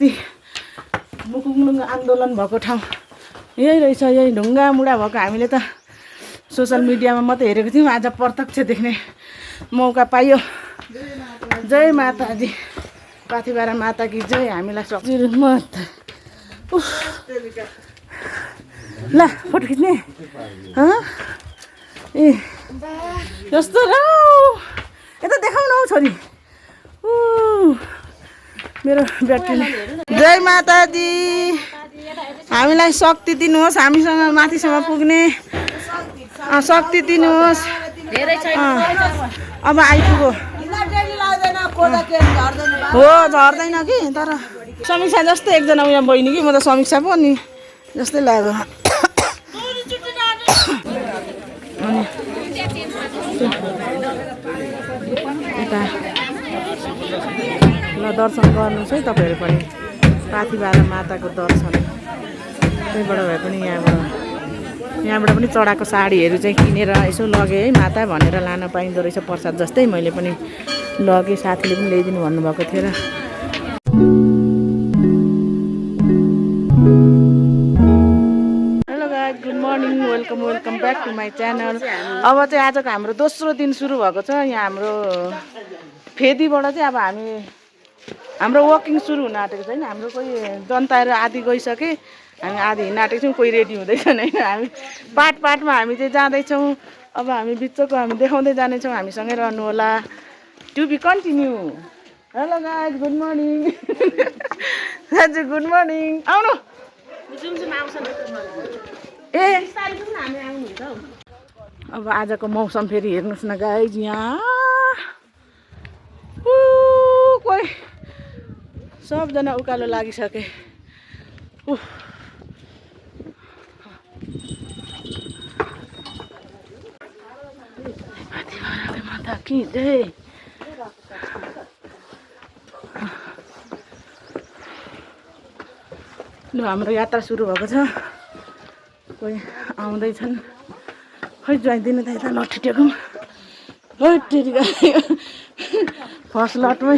मुकुङ आन्दोलन भएको ठाउँ यही रहेछ। यही ढुङ्गा मुढा भएको हामीले त सोसल मिडियामा मात्रै हेरेको थियौँ, आज प्रत्यक्ष देख्ने मौका पाइयो। जय माताजी, पाथिभरा माता कि जय। हामीलाई सक्छ मत ल फोटो खिच्ने ए जस्तो र यता देखाउन हौ छोरी। मेरो ब्याट्री। जय माताजी, हामीलाई शक्ति दिनुहोस्, हामीसँग माथिसम्म पुग्ने शक्ति दिनुहोस्। अब आइपुग्यो हो, झर्दैन कि। तर समीक्षा जस्तै एकजना उयो बहिनी कि, म त समीक्षा पो नि जस्तै लाग्यो। अनि यता ल दर्शन गर्नुहोस् है तपाईँहरू पनि, पाथिभरा माताको दर्शन। त्यहीँबाट भए पनि यहाँबाट पनि चढाएको साडीहरू चाहिँ किनेर यसो लगेँ है, माता भनेर लान पाइँदो रहेछ प्रसाद जस्तै। मैले पनि लगेँ, साथीले पनि ल्याइदिनु भन्नुभएको थियो र। Hello guys, good morning, welcome back to my channel. अब चाहिँ आजको हाम्रो दोस्रो दिन सुरु भएको छ। यहाँ हाम्रो फेदीबाट चाहिँ अब हाम्रो वकिङ सुरु हुन आँटेको छैन। हाम्रो कोही जनताहरू आधी गइसके, हामी आधी हिँड्न आँटेको छौँ, कोही रेडी हुँदैछन् होइन। हामी पार्टमा हामी चाहिँ जाँदैछौँ। अब हामी बिचको हामी देखाउँदै जानेछौँ, हामीसँगै रहनु होला। To be continue. Hello guys, good morning. दाजु गुड मर्निङ। आउनु ए अब आजको मौसम फेरि हेर्नुहोस् न गाइज। यहाँ कोही सबजना उकालो लागिसके। पाथिभरा माता कि जय। लु हाम्रो यात्रा सुरु भएको छ। कोही आउँदैछन्। खै ज्वाइँदिनु त यता नठिटेको फर्स्ट लटमै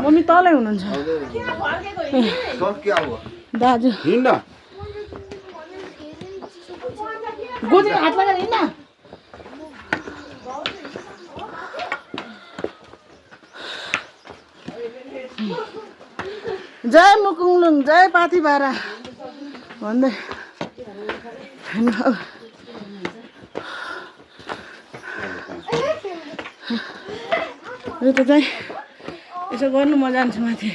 मम्मी तलै हुनुहुन्छ। दाजु गोजी हात लगाएर हिँड्न। जय मुकुङलुङ, जय पाथिभरा भन्दै यो त चाहिँ यसो गर्नु म जान्छु माथि।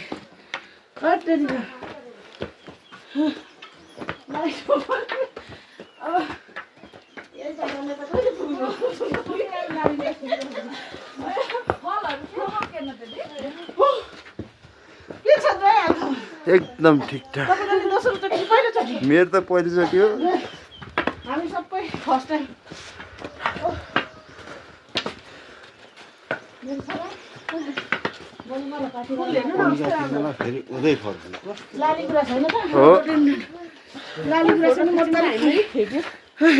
एकदम ठिकठाक। मेरो त पहिलोचोटि हो। हामी सबै फर्स्ट टाइम।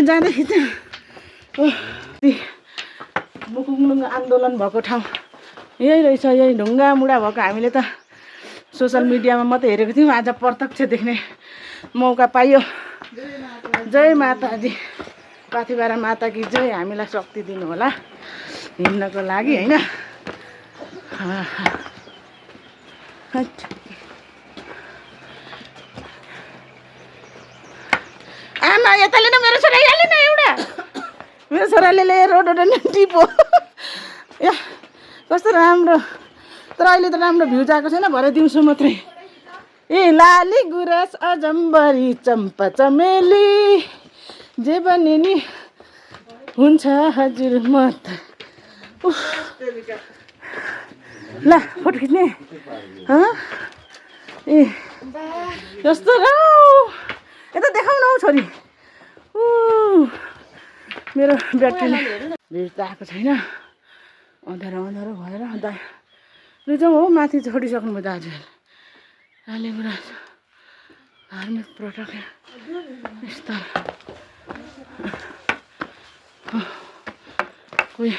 जाँदै खिच्यो। मुकुङ आन्दोलन भएको ठाउँ यही रहेछ। यही ढुङ्गा मुढा भएको हामीले त सोसल मिडियामा मात्रै हेरेको थियौँ, आज प्रत्यक्ष देख्ने मौका पाइयो। जय माताजी, पाथिभरा माता कि जय। हामीलाई शक्ति दिनु होला हिँड्नको लागि होइन। आमा यताले न मेरो छोरा, यहाँले न एउटा मेरो छोराले रोड टिपो। या कस्तो राम्रो। तर अहिले त राम्रो भ्यू आएको छैन, भरे दिउँसो मात्रै। ए लाली गुराँस अजम्बरी चम्पा चमेली जे बने नि हुन्छ हजुर म त। ल फोटो खिच्ने ए जस्तो र यता देखाउन हौ छोरी। मेरो ब्याट्री भ्यू त आएको छैन, अँध्यारो भएर जाउँ हो। माथि छोडिसक्नु भयो दाजुहरूले। लाली गुराँस धार्मिक पर्यटक स्थल। कोही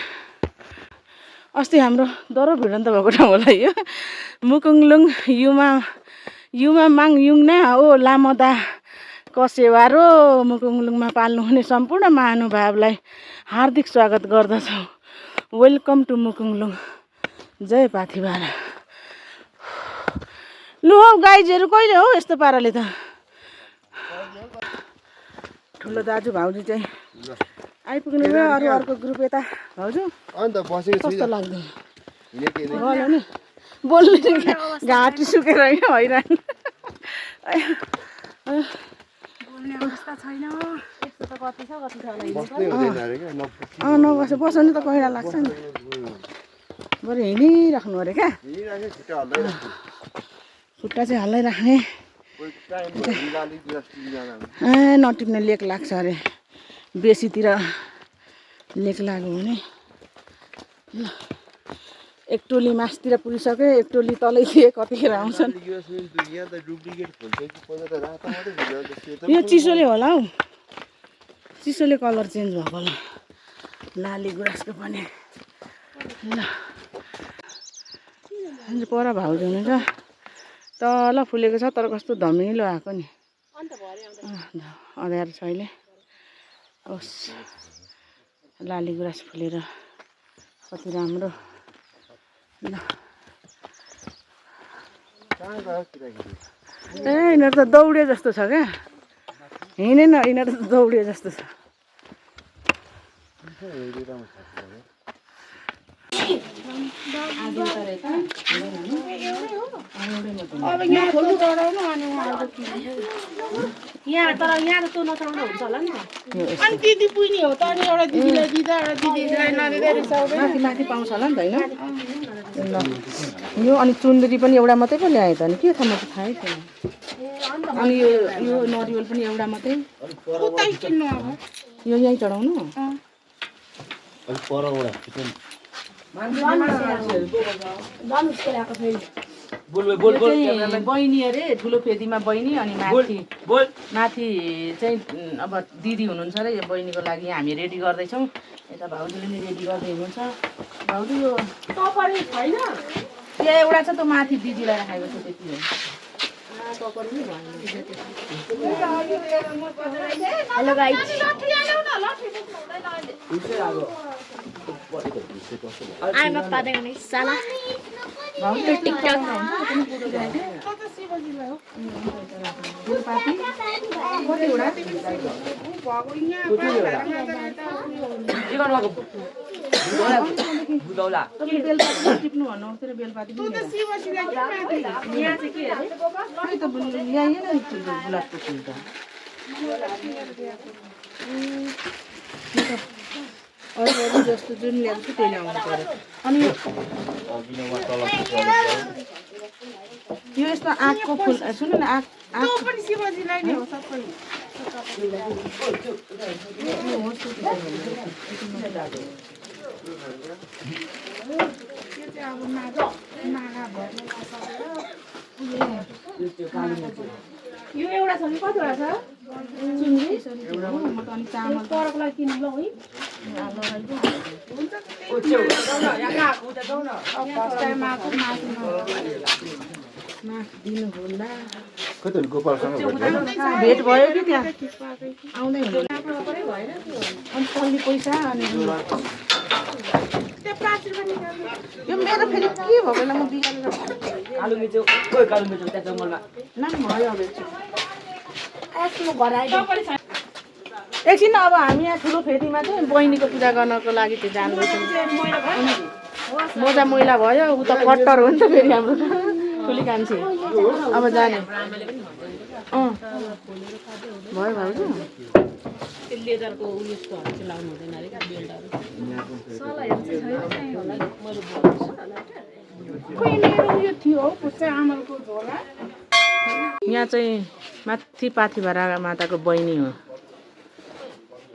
अस्ति हाम्रो डह्रो भिडन्त भएको ठाउँ होला यो मुकुङलुङ युमा माङ युङना ओ लामदा कसेवारो मुकुङलुङमा पाल्नुहुने सम्पूर्ण महानुभावलाई हार्दिक स्वागत गर्दछौँ। Welcome to Mukumlung. जय पाथिभारा। लु हौ गाइजहरू कहिले हो यस्तो पाराले त। ठुलो दाजु भाउजू चाहिँ आइपुग्नु भयो। अरू अर्को ग्रुप यता भाउजू अन्त बसेको छु कस्तो लाग्दैन गल्यो नि बोल्ने घाँटी सुकेर हैरान बोल्ने अवस्था छैन। यस्तो त कति छ बस्नै हुँदैन अरे क्या नबसे बस्नु त पहिला लाग्छ नि। बरु हिँडिराख्नु अरे क्या खुट्टा चाहिँ हल्लै राख्ने। नटिप्ने लेक लाग्छ अरे बेसीतिर लेक लाग्यो भने। ल एक टोली मासतिर पुगिसक्यो एक टोली तलै थिए कतिखेर आउँछन्। यो चिसोले होला हौ चिसोले कलर चेन्ज भएको होला लाली गुराँसको पनि। ल पर भाउजू हुनुहुन्छ तल फुलेको छ तर कस्तो धमिलो आएको नि अँध्यारो छ अहिले। होस् लाली गुराँस फुलेर कति राम्रो। ल यिनीहरू त दौडे जस्तो छ क्या हिँडेन यिनीहरू त दौडे जस्तो छ। अब यहाँ खोल्नु चढाउनु अनि यहाँ तर यहाँ त नचढाउनु हुन्छ होला नि त। अनि दिदी पुग्ने हो त अनि एउटा दिदीलाई दिँदा एउटा दिदीलाई नदिँदै रिसाउँदै माथि माथि पाउँछ होला नि त होइन। यो अनि चुन्दरी पनि एउटा मात्रै पो ल्यायो त अनि के छ म त थाहै छैन। अनि यो नरिवल पनि एउटा मात्रै किन्नु अब यो यहीँ चढाउनु बहिनी अरे ठुलो फेदीमा बहिनी अनि माथि चाहिँ अब दिदी हुनुहुन्छ अरे। यो बहिनीको लागि हामी रेडी गर्दैछौँ। यता भाउजूले नि रेडी गर्दै हुनुहुन्छ। भाउजू यो छैन त्यहाँ एउटा छ त माथि दिदीलाई राखेको छ त्यति हो। Hello guys I'm a padang sala. TikTok. अरू जस्तो जुन ल्याएको छु त्यही ल्याउनु पर्यो। अनि यो यस्तो आँकको फुल सुन्नु न आँक पनि शिवजीलाई नै हो सबै। यो एउटा छ कि कतिवटा छ म त अनि चामल परको लागि किन्नु ल है दिनु होला भेट भयो कि त्यहाँ आउँदै हुँदैन अनि पल्ली पैसा अनि यो मेरो फेरि के भयो बेला म एकछिन अब हामी यहाँ ठुलो फेदीमा चाहिँ बहिनीको पूजा गर्नको लागि चाहिँ जाँदैछौँ। मोजा मैला भयो उ त कट्टर हो नि त फेरि हाम्रो ठुली कान्छी अब जाने भयो भाउजू लेदरको उयसको चाहिँ लाउनु हुँदैन अरे क्या बेल्टहरू। यहाँ चाहिँ माथि पाथिभारा माताको बहिनी हो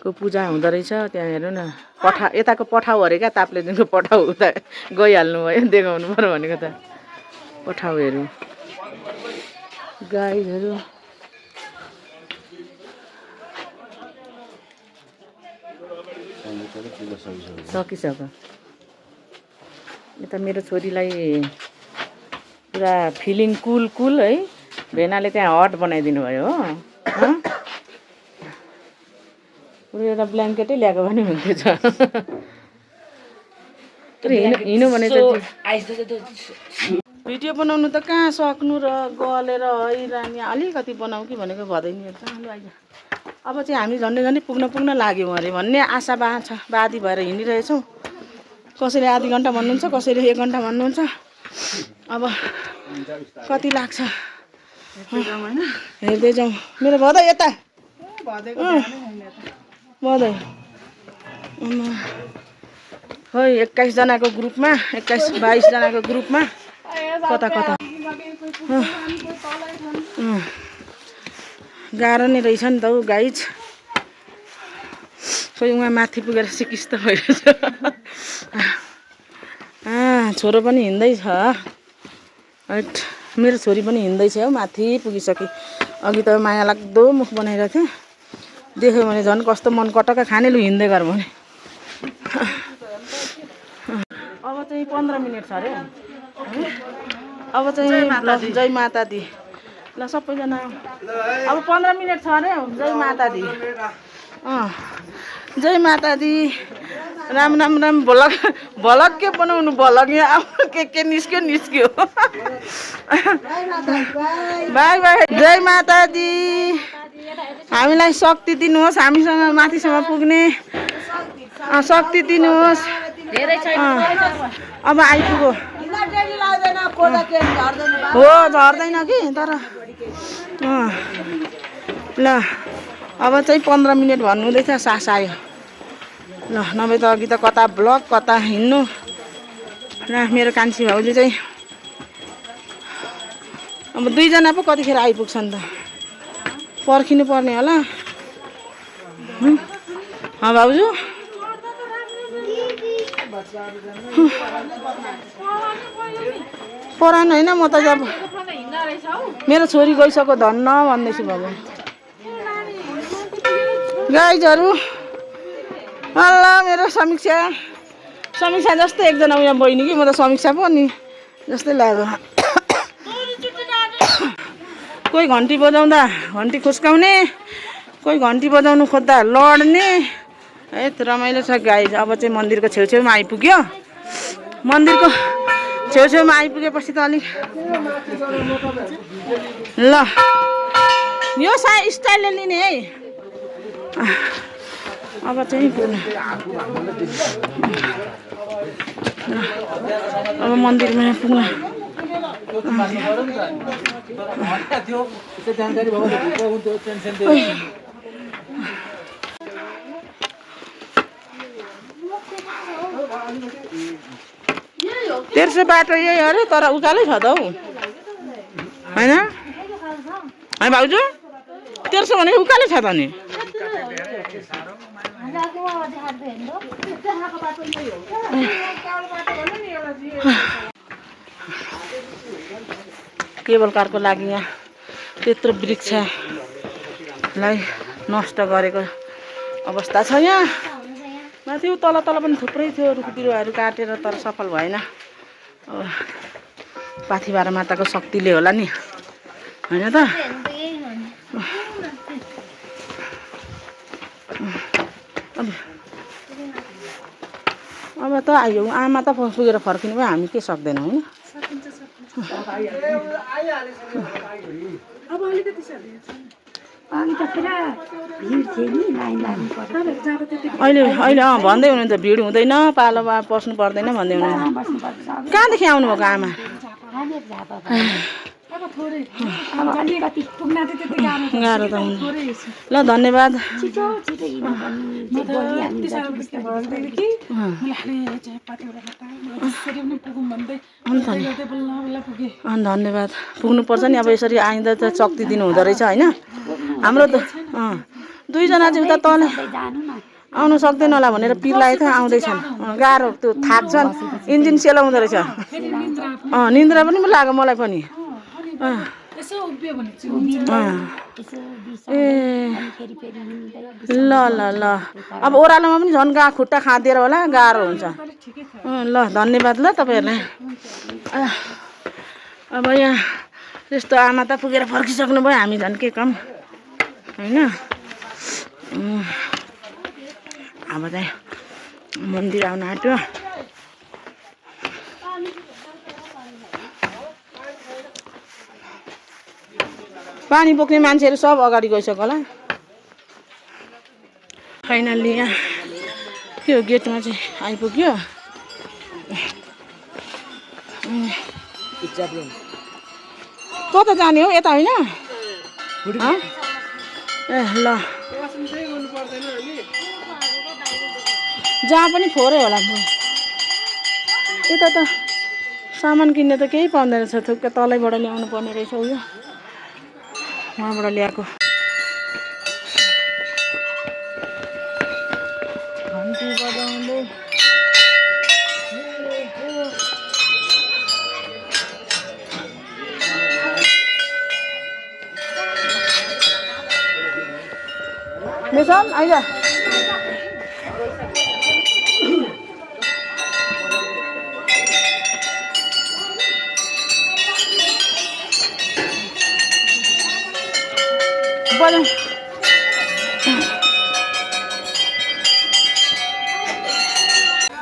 को पूजा हुँदो रहेछ। त्यहाँ हेर्नु न यताको पठाउ अरे क्या ताप्लेजुङको पठाउ उता गइहाल्नु भयो देखाउनु पर्यो भनेको त पठाउहरू गाईहरू सकिसक्यो। यता मेरो छोरीलाई पुरा फिलिङ कुल कुल है भेनाले त्यहाँ हट बनाइदिनु भयो हो पुरा एउटा ब्ल्याङ्केटै ल्याएको पनि हुन्थ्यो छ तर हिँड्नु भने भिडियो बनाउनु त कहाँ सक्नु र गलेर हैरानी अलिकति बनाऊ कि भनेको भदैनी अब चाहिँ हामी झन्डै पुग्न लाग्यौँ अरे भन्ने आशावादी भएर हिँडिरहेछौँ कसैले आधी घन्टा भन्नुहुन्छ कसैले 1 घन्टा भन्नुहुन्छ अब कति लाग्छ हेर्दै जाउँ मेरो भदै यता भदै खै 21 जनाको ग्रुपमा 22 जनाको ग्रुपमा कता गाह्रो नै रहेछ नि त हौ गाइज खोइ उहाँ माथि पुगेर सिकिस्त भइरहेछ छोरो पनि हिँड्दैछ हैट मेरो छोरी पनि हिँड्दैछ हौ माथि पुगिसके अघि त माया लाग्दो मुख बनाइरहेको थियो देख्यो भने झन् कस्तो मन कटक्क खाने लु हिँड्दै गर भने अब चाहिँ 15 मिनेट छ अरे अब चाहिँ जय माता दी ल सबैजना अब 15 मिनेट छ अरे जय माता दी जय माता दी राम राम राम भलक के बनाउनु भलक यहाँ अब के निस्क्यो बाई बाई जय माता दी हामीलाई शक्ति दिनुहोस् हामीसँग माथिसम्म पुग्ने शक्ति दिनुहोस् अब आइपुग्यो हो झर्दैन कि तर ल अब चाहिँ 15 मिनेट भन्नुहुँदैछ सास आयो ल नभए त अघि त कता ब्लक कता हिँड्नु र मेरो कान्छी भाउजू चाहिँ अब 2 जना पो कतिखेर आइपुग्छन् त पर्खिनु पर्ने होला भाउजू परान होइन म त जब मेरो छोरी गइसक्यो धन्न भन्दैछु बाबु गाइजहरू अल्ला मेरो समीक्षा जस्तै एकजना उयो बहिनी कि म त समीक्षा पो नि जस्तै लाग्यो कोही घन्टी बजाउँदा घन्टी खुस्काउने कोही घन्टी बजाउनु खोज्दा लड्ने है रमाइलो छ गाइज अब चाहिँ मन्दिरको छेउछेउमा आइपुग्यो मन्दिरको छेउछेउमा आइपुगेपछि त अलिक ल यो स्टाइलले लिने है अब चाहिँ अब मन्दिरमा पुग्न तेर्सो बाटो यही अरे तर उकालै छ त हौ होइन है भाउजू तेर्सो भने उकालै छ त नि केबल कारको लागि यहाँ त्यत्रो वृक्षलाई नष्ट गरेको अवस्था छ यहाँ माथि तल पनि थुप्रै थियो रुख बिरुवाहरू काटेर तर सफल भएन अब पाथिभरा माताको शक्तिले होला नि होइन त अब त आयो आमा त पुगेर फर्किनु भयो हामी के सक्दैनौँ होइन अहिले भन्दै हुनुहुन्छ भिड हुँदैन पालोमा पस्नु पर्दैन भन्दै हुनुहुन्छ कहाँदेखि आउनुभएको आमा गाह्रो त हुन्छ ल धन्यवाद धन्यवाद पुग्नुपर्छ नि अब यसरी आइँदा त शक्ति दिनु हुँदो रहेछ होइन हाम्रो त 2 जना चाहिँ उता तल आउनु सक्दैन होला भनेर पिर्लाएको थियो आउँदैछन् गाह्रो त्यो थाक्छन् इन्जिन सेलाउँदो रहेछ निन्द्रा पनि लाग्यो मलाई पनि ल ल ल अब ओह्रालोमा पनि झन् खुट्टा खाँदिएर होला गाह्रो हुन्छ ल धन्यवाद ल तपाईँहरूलाई अब यहाँ त्यस्तो आमा त पुगेर फर्किसक्नु भयो हामी झन् के कम होइन अब चाहिँ मन्दिर आउन आँट्यो पानी बोक्ने मान्छेहरू सब अगाडि गइसक्यो होला फाइनल्ली यहाँ त्यो गेटमा चाहिँ आइपुग्यो कता जाने हो यता होइन ए ल जहाँ पनि फोहोरै होला यता त सामान किन्ने त केही पाउँदैन रहेछ थुक्क तलैबाट ल्याउनु पर्ने रहेछ उयो वहाँबाट ल्याएको घन्टी बजाउँदै निसन आइज बजाउँ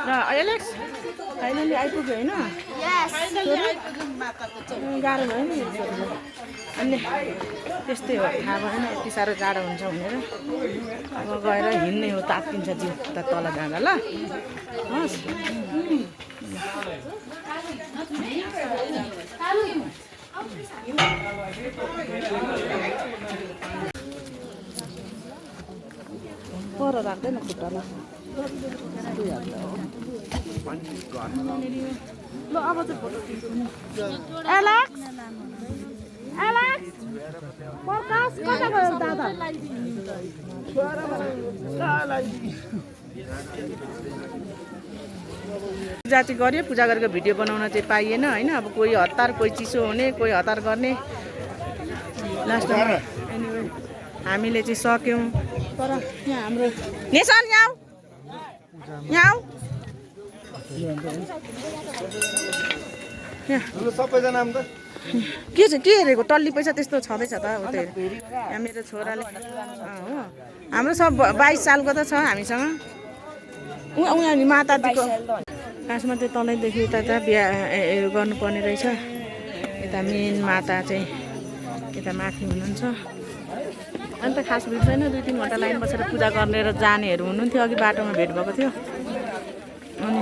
र एलेक्स फाइनली आइपुग्यो होइन गाह्रो भयो नि अनि त्यस्तै हो थाहा भएन यति साह्रो गाह्रो हुन्छ भनेर अब गएर हिँड्नै हो तात्तिन्छ जिउ त तल जाँदा ल हस् पर राख्दैन खुट्टामा ल अब चाहिँ फोटो खिच्छु एलेक्स एलेक्स प्रकाश कता गयो दादा पूजा चाहिँ गऱ्यो पूजा गरेको भिडियो बनाउन चाहिँ पाइएन होइन अब कोही हतार कोही चिसो हुने कोही हतार गर्ने लास्टमा एनिवे हामीले चाहिँ सक्यौँ तर यहाँ हाम्रो नेसन यहाँ सबैजना के छ के हेरेको टल्ली पैसा त्यस्तो छँदैछ त उतै यहाँ मेरो छोराले हो हाम्रो सब 22 सालको त छ हामीसँग उहाँ नि माताजीको खासमा त्यो तलैदेखि उता त बिहा गर्नुपर्ने रहेछ यता मेन माता चाहिँ यता माथि हुनुहुन्छ अन्त खास भिड छैन 2-3 घन्टा लाइन बसेर पूजा गरेर जानेहरू हुनुहुन्थ्यो अघि बाटोमा भेट भएको थियो अनि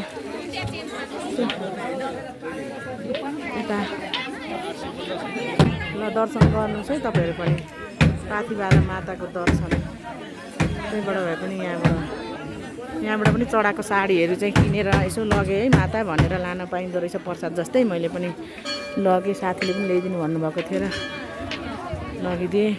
यता ल दर्शन गर्नुहोस् है तपाईँहरू पनि पाथिबाला माताको दर्शन त्यहीँबाट भए पनि यहाँबाट पनि चढाएको साडीहरू चाहिँ किनेर यसो लगेँ है माता भनेर लान पाइँदो रहेछ प्रसाद जस्तै मैले पनि लगेँ साथीले पनि ल्याइदिनु भन्नुभएको थियो र लगिदिएँ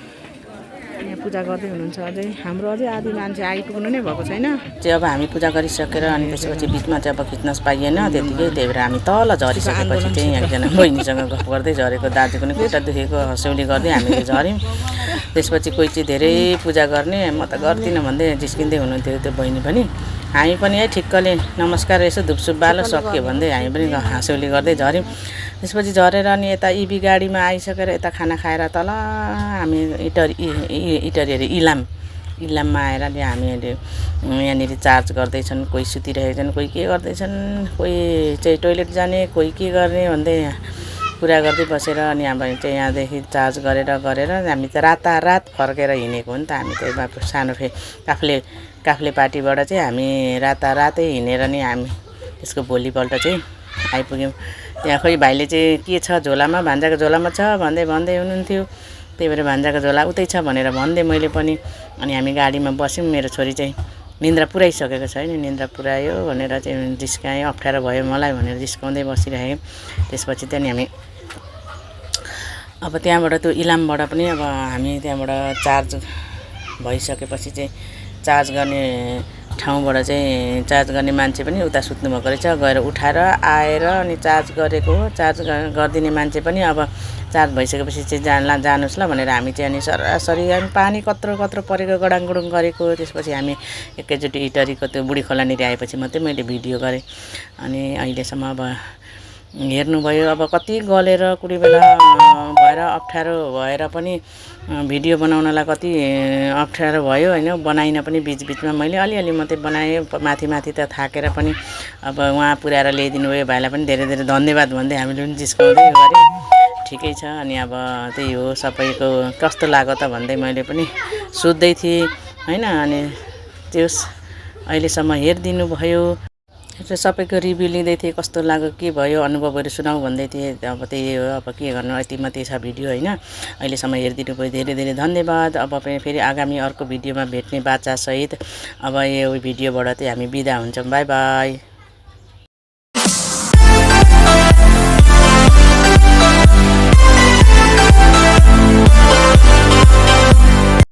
यहाँ पूजा गर्दै हुनुहुन्छ अझै हाम्रो अझै आधी मान्छे आइपुग्नु नै भएको छैन चाहिँ अब हामी पूजा गरिसकेर अनि त्यसपछि बिचमा चाहिँ अब खिच्न पाइएन त्यतिकै त्यही भएर हामी तल झरिसकेपछि चाहिँ एकजना बहिनीसँग गफ गर्दै झरेको दाजुको नि खुट्टा दुखेको हँस्यौली गर्दै हामीले झऱ्यौँ त्यसपछि कोही चाहिँ धेरै पूजा गर्ने म त गर्दिनँ भन्दै जिस्किँदै हुनुहुन्थ्यो त्यो बहिनी पनि हामी पनि है ठिक्कले नमस्कार यसो धुपसुप बालो सक्यो भन्दै हामी पनि हाँस्यौली गर्दै झऱ्यौँ त्यसपछि झरेर अनि यता इबी गाडीमा आइसकेर यता खाना खाएर तल हामी इटरी अरे इलाममा आएर अहिले हामीहरूले यहाँनिर चार्ज गर्दैछन् कोही सुतिरहेछन् कोही के गर्दैछन् कोही चाहिँ टोइलेट जाने कोही के गर्ने भन्दै कुरा गर्दै बसेर अनि अब चाहिँ यहाँदेखि चार्ज गरेर हामी त रातारात फर्केर हिँडेको हो नि त हामी त सानो काफ्ले पार्टीबाट चाहिँ हामी रातारातै हिँडेर नि हामी त्यसको भोलिपल्ट चाहिँ आइपुग्यौँ त्यहाँ खोइ भाइले चाहिँ के छ झोलामा भान्जाको झोलामा छ भन्दै हुनुहुन्थ्यो त्यही भएर भान्जाको झोला उतै छ भनेर भन्दै मैले पनि अनि हामी गाडीमा बस्यौँ मेरो छोरी चाहिँ निन्द्रा पुऱ्याइसकेको छैन निन्द्रा पुऱ्यायो भनेर चाहिँ जिस्काएँ अप्ठ्यारो भयो मलाई भनेर जिस्काउँदै बसिरहेँ त्यसपछि त्यहाँ हामी अब त्यहाँबाट त्यो इलामबाट पनि अब हामी त्यहाँबाट चार्ज भइसकेपछि चाहिँ चार्ज गर्ने ठाउँबाट चाहिँ चार्ज गर्ने मान्छे पनि उता सुत्नुभएको रहेछ, गएर उठाएर आएर अनि चार्ज गरेको हो। चार्ज गरिदिने मान्छे पनि अब चार्ज भइसकेपछि चाहिँ जानुहोस् ल भनेर हामी चाहिँ अनि सरासरी हामी पानी कत्रो कत्रो परेको गडाङगुडुङ गरेको। त्यसपछि हामी एकैचोटि इटरीको त्यो बुढी खोलानिर आएपछि मात्रै मैले भिडियो गरेँ। अनि अहिलेसम्म अब हेर्नुभयो, अब कति गलेर कुनै बेला भएर अप्ठ्यारो भएर पनि भिडियो बनाउनलाई कति अप्ठ्यारो भयो होइन। बनाइन पनि बिचबिचमा मैले अलिअलि मात्रै बनाएँ, माथि माथि त थाकेर पनि अब उहाँ पुर्याएर ल्याइदिनु भयो। भाइलाई पनि धेरै धेरै धन्यवाद भन्दै हामीले पनि जिस्काउँदै गऱ्यौँ। ठिकै छ। अनि अब त्यही हो, सबैको कस्तो लाग्यो त भन्दै मैले पनि सोध्दै थिएँ होइन। अनि त्यो अहिलेसम्म हेरिदिनु भयो, सबैको रिभ्यू लिँदै थिएँ, कस्तो लाग्यो के भयो अनुभवहरू सुनाऊ भन्दै थिएँ। अब त्यही हो, अब के गर्नु, यति मात्रै छ भिडियो होइन। अहिलेसम्म हेरिदिनु भयो, धेरै धेरै धन्यवाद। अब फेरि आगामी अर्को भिडियोमा भेट्ने बाचासहित अब यो भिडियोबाट चाहिँ हामी बिदा हुन्छौँ। By by.